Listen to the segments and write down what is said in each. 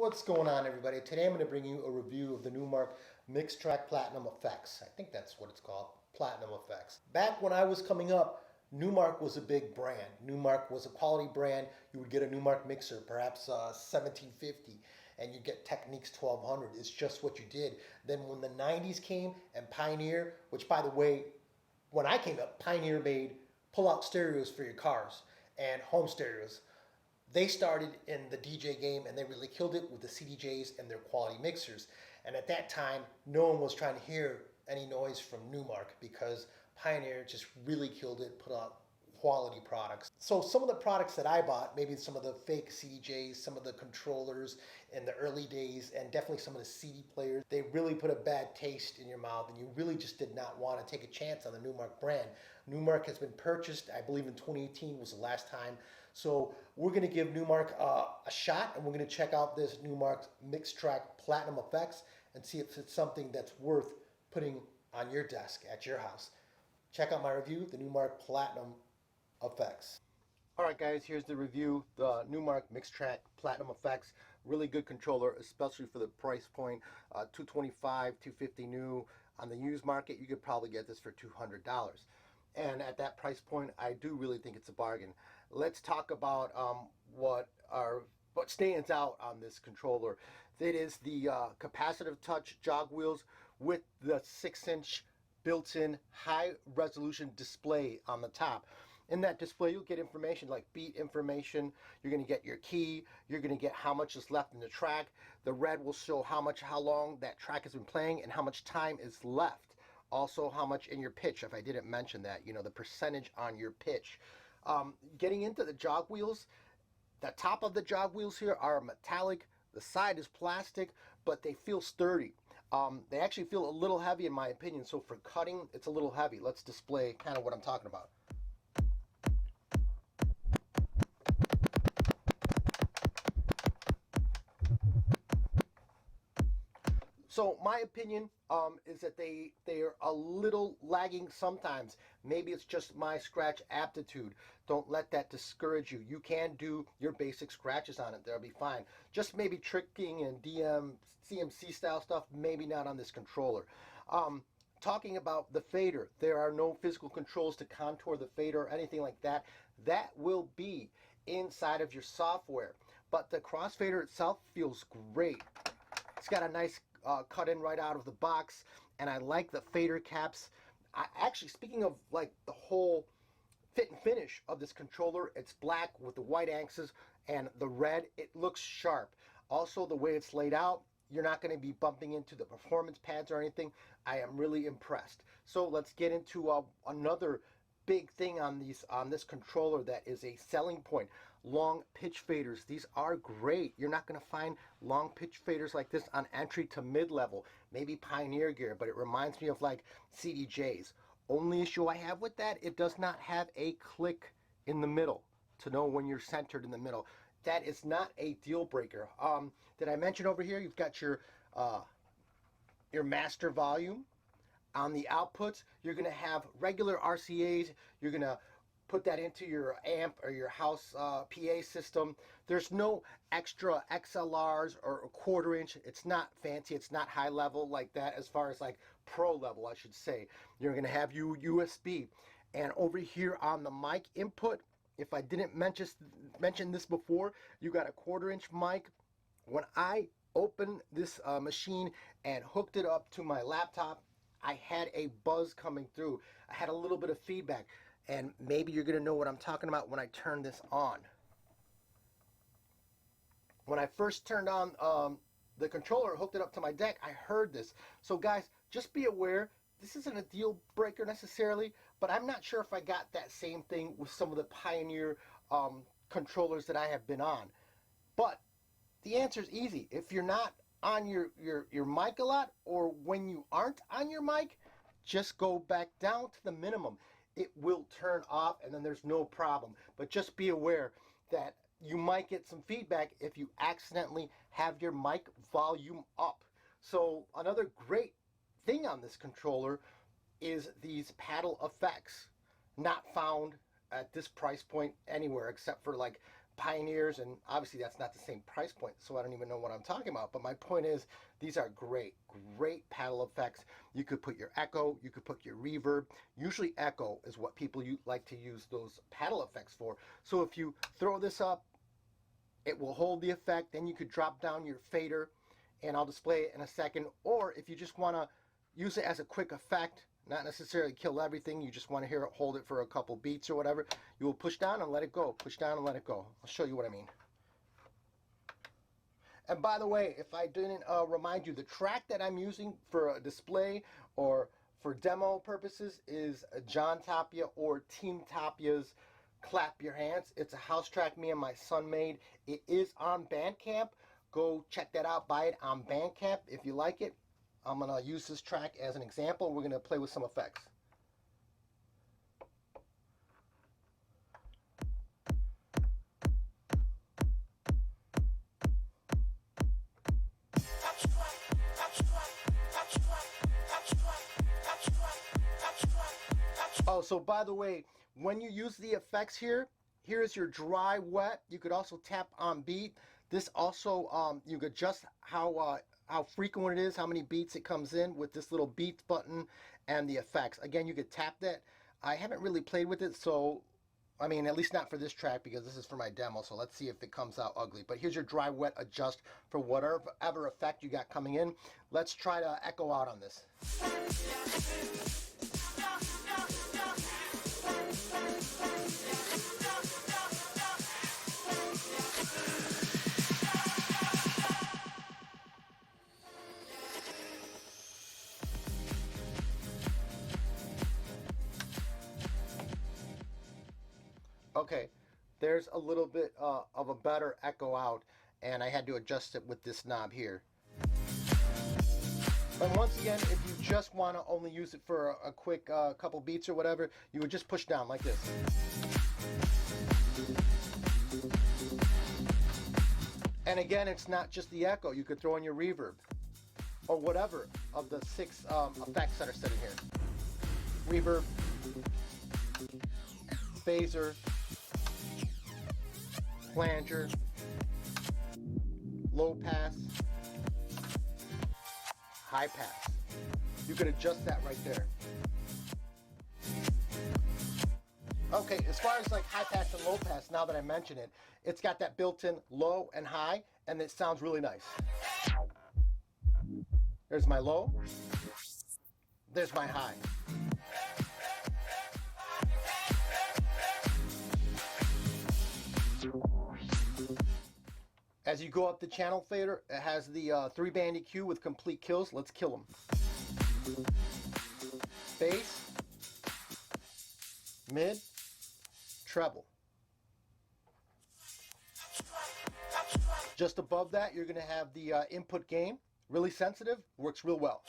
What's going on, everybody? Today I'm going to bring you a review of the Numark Mixtrack Platinum Effects. I think that's what it's called, Platinum Effects. Back when I was coming up, Numark was a big brand. Numark was a quality brand. You would get a Numark mixer, perhaps 1750, and you'd get Technics 1200. It's just what you did. Then when the 90s came and Pioneer, which by the way, when I came up, Pioneer made pull-out stereos for your cars and home stereos. They started in the DJ game and they really killed it with the CDJs and their quality mixers. And at that time, no one was trying to hear any noise from Numark because Pioneer just really killed it, put out quality products. So some of the products that I bought, maybe some of the fake CDJs, some of the controllers in the early days, and definitely some of the CD players, they really put a bad taste in your mouth and you really just did not want to take a chance on the Numark brand. Numark has been purchased, I believe in 2018 was the last time. So we're going to give Numark a shot, and we're going to check out this Numark Mixtrack Platinum Effects and see if it's something that's worth putting on your desk at your house. Check out my review, the Numark Platinum Effects. Alright guys, here's the review, the Numark Mixtrack Platinum Effects. Really good controller, especially for the price point, $225, $250 new. On the used market, you could probably get this for $200. And at that price point, I do really think it's a bargain. Let's talk about what stands out on this controller. It is the capacitive touch jog wheels with the 6-inch built-in high-resolution display on the top. In that display, you'll get information like beat information. You're going to get your key. You're going to get how much is left in the track. The red will show how long that track has been playing and how much time is left. Also, how much in your pitch, if I didn't mention that, you know, the percentage on your pitch. Getting into the jog wheels, the top of the jog wheels here are metallic. The side is plastic, but they feel sturdy. They actually feel a little heavy in my opinion, so for cutting, it's a little heavy. Let's display kind of what I'm talking about. So my opinion is that they are a little lagging sometimes. Maybe it's just my scratch aptitude. Don't let that discourage you. You can do your basic scratches on it. They'll be fine. Just maybe tricking and CMC style stuff, maybe not on this controller. Talking about the fader, there are no physical controls to contour the fader or anything like that. That will be inside of your software. But the crossfader itself feels great. It's got a nice cut in right out of the box, and I like the fader caps. Actually, speaking of like the whole fit and finish of this controller, it's black with the white axes and the red. It looks sharp. Also, the way it's laid out, you're not going to be bumping into the performance pads or anything. I am really impressed. So let's get into another big thing on this controller that is a selling point. Long pitch faders. These are great. You're not going to find long pitch faders like this on entry to mid-level. Maybe Pioneer gear, but it reminds me of like CDJs. Only issue I have with that, it does not have a click in the middle to know when you're centered in the middle. That is not a deal breaker. Did I mention over here you've got your master volume? On the outputs, you're going to have regular RCAs. You're going to put that into your amp or your house PA system. There's no extra XLRs or a 1/4 inch. It's not fancy. It's not high level like that as far as like pro level, I should say. You're going to have USB. And over here on the mic input, if I didn't mention this before, you got a 1/4 inch mic. When I opened this machine and hooked it up to my laptop, I had a buzz coming through. I had a little bit of feedback, and maybe you're going to know what I'm talking about when I turn this on. When I first turned on the controller, hooked it up to my deck, I heard this. So guys, just be aware, this isn't a deal breaker necessarily, but I'm not sure if I got that same thing with some of the Pioneer controllers that I have been on. But the answer is easy. If you're not on your mic a lot, or when you aren't on your mic, just go back down to the minimum. It will turn off and then there's no problem. But just be aware that you might get some feedback if you accidentally have your mic volume up. So another great thing on this controller is these paddle effects. Not found at this price point anywhere except for like Pioneers, and obviously that's not the same price point, so I don't even know what I'm talking about. But my point is, these are great paddle effects. You could put your echo, you could put your reverb. Usually echo is what people like to use those paddle effects for. So if you throw this up, it will hold the effect. Then you could drop down your fader, and I'll display it in a second. Or if you just want to use it as a quick effect, not necessarily kill everything, you just want to hear it, hold it for a couple beats or whatever, you will push down and let it go, push down and let it go. I'll show you what I mean. And by the way, if I didn't remind you, the track that I'm using for a display or for demo purposes is John Tapia or Team Tapia's Clap Your Hands. It's a house track me and my son made. It is on Bandcamp. Go check that out, buy it on Bandcamp if you like it. I'm going to use this track as an example. We're going to play with some effects. Oh, so by the way, when you use the effects here, here's your dry, wet. You could also tap on beat. This also, you could adjust how frequent it is, how many beats it comes in with this little beats button and the effects. Again, you could tap that. I haven't really played with it, so, I mean, at least not for this track because this is for my demo, so let's see if it comes out ugly. But here's your dry, wet adjust for whatever effect you got coming in. Let's try to echo out on this. Okay, there's a little bit of a better echo out, and I had to adjust it with this knob here. And once again, if you just want to only use it for a quick couple beats or whatever, you would just push down like this. And again, it's not just the echo. You could throw in your reverb or whatever of the 6 effects that are sitting here. Reverb, phaser, flanger, low pass, high pass. You could adjust that right there. Okay, as far as like high pass and low pass, now that I mention it, it's got that built-in low and high, and it sounds really nice. There's my low. There's my high. As you go up the channel fader, it has the 3-band EQ with complete kills. Let's kill them. Bass, mid, treble. Just above that, you're going to have the input gain. Really sensitive, works real well.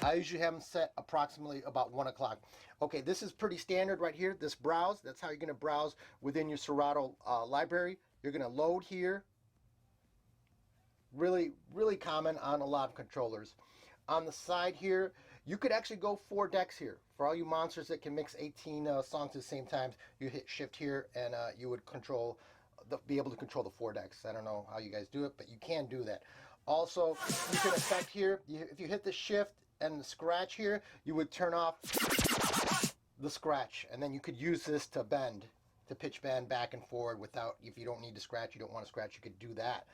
I usually have them set approximately about 1 o'clock. Okay, this is pretty standard right here. This browse, that's how you're going to browse within your Serato library. You're going to load here. Really common on a lot of controllers. On the side here, you could actually go 4 decks here. For all you monsters that can mix 18 songs at the same time, you hit shift here and you would be able to control the 4 decks. I don't know how you guys do it, but you can do that. Also, you can affect here, if you hit the shift and the scratch here, you would turn off the scratch, and then you could use this to bend, to pitch bend back and forward without, if you don't need to scratch, you don't want to scratch, you could do that.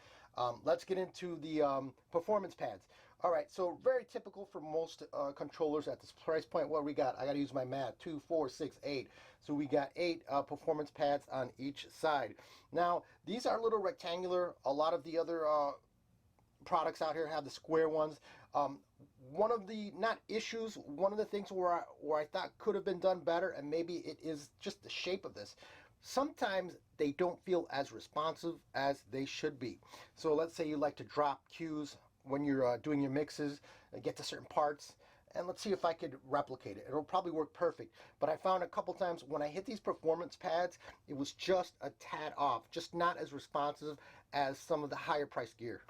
Let's get into the performance pads. All right, so very typical for most controllers at this price point. What we got? I got to use my math. 2, 4, 6, 8. So we got 8 performance pads on each side. Now, these are little rectangular. A lot of the other products out here have the square ones. One of the, not issues, one of the things where I thought could have been done better, and maybe it is just the shape of this, sometimes they don't feel as responsive as they should be. So let's say you like to drop cues when you're doing your mixes, get to certain parts, and let's see if I could replicate it. It'll probably work perfect, but I found a couple times when I hit these performance pads, it was just a tad off, just not as responsive as some of the higher priced gear.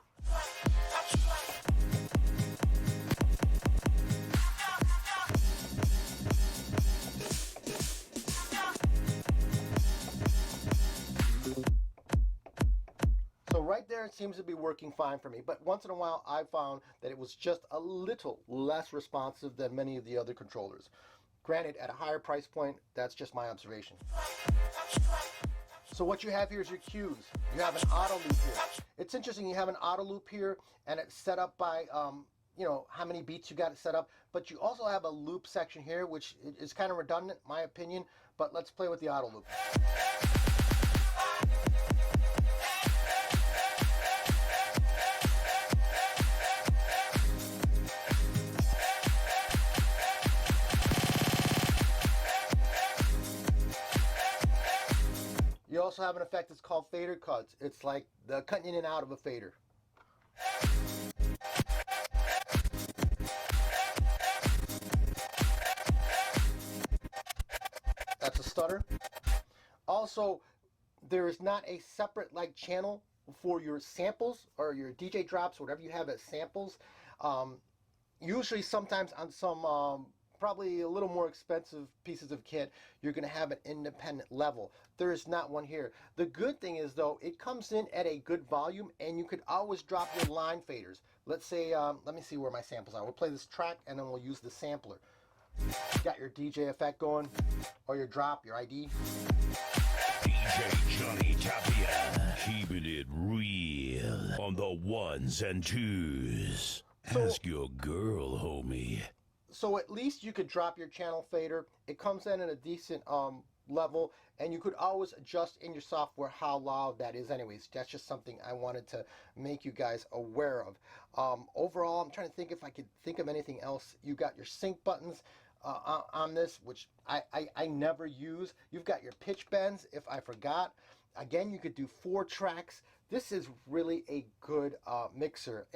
right there, it seems to be working fine for me. But once in a while, I found that it was just a little less responsive than many of the other controllers. Granted, at a higher price point, that's just my observation. So what you have here is your cues. You have an auto loop here. It's interesting, you have an auto loop here, and it's set up by, you know, how many beats you got it set up. But you also have a loop section here, which is kind of redundant, in my opinion. But let's play with the auto loop. You also have an effect that's called fader cuts. It's like the cutting in and out of a fader. That's a stutter. Also, there is not a separate like channel for your samples or your DJ drops, whatever you have as samples. Usually, sometimes on some probably a little more expensive pieces of kit, you're going to have an independent level. There is not one here. The good thing is, though, it comes in at a good volume, and you could always drop your line faders. Let's say, let me see where my samples are. We'll play this track, and then we'll use the sampler. You got your DJ effect going, or your drop, your ID. D.J.Johnny Tapia, keeping it real on the ones and twos. Ask your girl, homie. So at least you could drop your channel fader. It comes in at a decent level, and you could always adjust in your software how loud that is anyways. That's just something I wanted to make you guys aware of. Overall, I'm trying to think if I could think of anything else. You got your sync buttons on this, which I never use. You've got your pitch bends, if I forgot. Again, you could do 4 tracks. This is really a good mixer.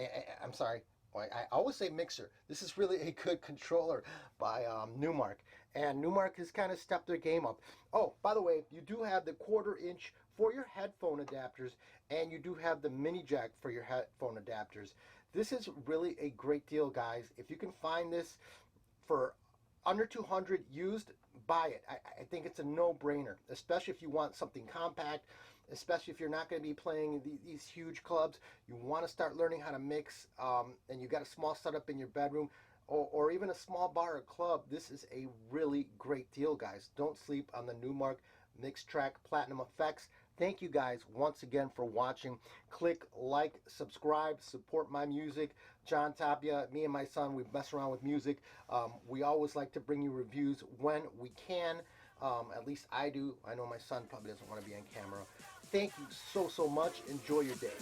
I'm sorry. I always say mixer. This is really a good controller by Numark. And Numark has kind of stepped their game up. Oh, by the way, you do have the 1/4 inch for your headphone adapters, and you do have the mini jack for your headphone adapters. This is really a great deal, guys. If you can find this for under 200 used, buy it. I think it's a no-brainer, especially if you want something compact, especially if you're not going to be playing these huge clubs. You want to start learning how to mix, and you got a small setup in your bedroom, or even a small bar or club. This is a really great deal, guys. Don't sleep on the Numark Mixtrack Platinum Effects. Thank you guys once again for watching. Click like, subscribe, support my music. John Tapia, me and my son, we mess around with music. We always like to bring you reviews when we can. At least I do. I know my son probably doesn't want to be on camera. Thank you so much. Enjoy your day.